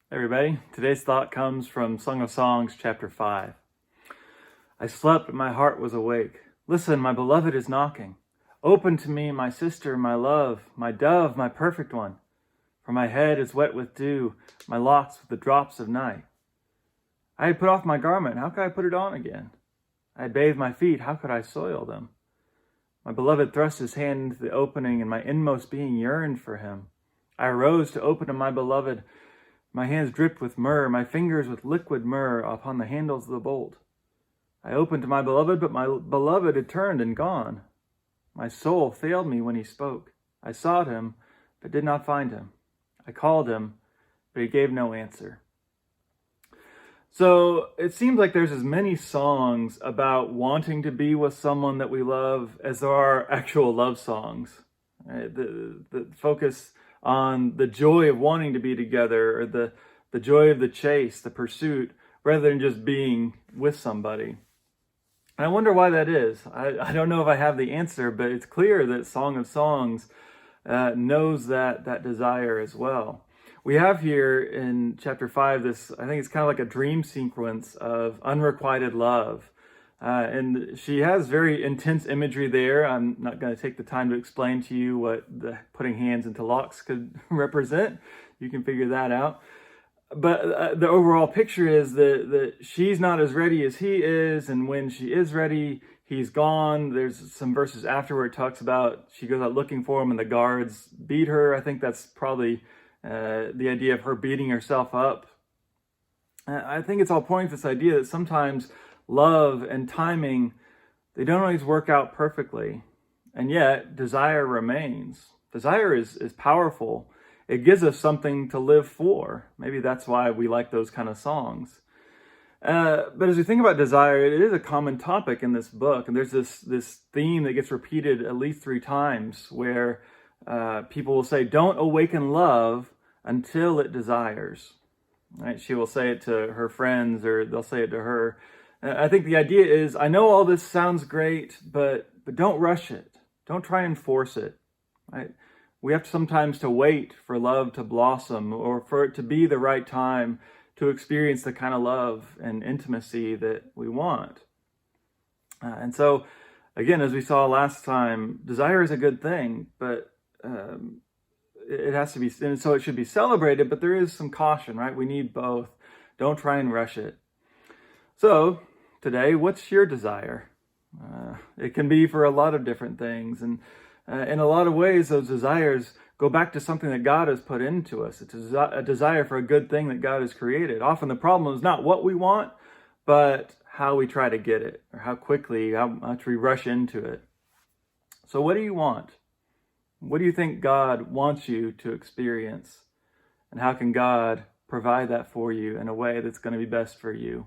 Hey everybody, today's thought comes from Song of Songs, chapter 5. I slept, but my heart was awake. Listen, my beloved is knocking. Open to me, my sister, my love, my dove, my perfect one. For my head is wet with dew, my locks with the drops of night. I had put off my garment, how could I put it on again? I had bathed my feet, how could I soil them? My beloved thrust his hand into the opening, and my inmost being yearned for him. I arose to open to my beloved. My hands dripped with myrrh, my fingers with liquid myrrh upon the handles of the bolt. I opened to my beloved, but my beloved had turned and gone. My soul failed me when he spoke. I sought him, but did not find him. I called him, but he gave no answer. So it seems like there's as many songs about wanting to be with someone that we love as there are actual love songs. Right? The focus on the joy of wanting to be together, or the joy of the chase, the pursuit, rather than just being with somebody. And I wonder why that is. I don't know if I have the answer, but it's clear that Song of Songs knows that desire as well. We have here in chapter 5 this, I think it's kind of like a dream sequence of unrequited love. And she has very intense imagery there. I'm not going to take the time to explain to you what the putting hands into locks could represent. You can figure that out. But the overall picture is that she's not as ready as he is, and when she is ready, he's gone. There's some verses after where it talks about she goes out looking for him and the guards beat her. I think that's probably the idea of her beating herself up. I think it's all pointing to this idea that sometimes love and timing, they don't always work out perfectly, and yet desire remains. Desire is powerful. It gives us something to live for. Maybe that's why we like those kind of songs. But as we think about desire, it is a common topic in this book, and there's this theme that gets repeated at least 3 times where people will say, "Don't awaken love until it desires." Right? She will say it to her friends, or they'll say it to her. I think the idea is, I know all this sounds great, but don't rush it. Don't try and force it. Right? We have sometimes to wait for love to blossom, or for it to be the right time to experience the kind of love and intimacy that we want. And so, again, as we saw last time, desire is a good thing, but it has to be, and so it should be celebrated, but there is some caution, right? We need both. Don't try and rush it. So, today, what's your desire? It can be for a lot of different things, and in a lot of ways, those desires go back to something that God has put into us. It's a desire for a good thing that God has created. Often the problem is not what we want, but how we try to get it, or how quickly, how much we rush into it. So what do you want? What do you think God wants you to experience? And how can God provide that for you in a way that's going to be best for you?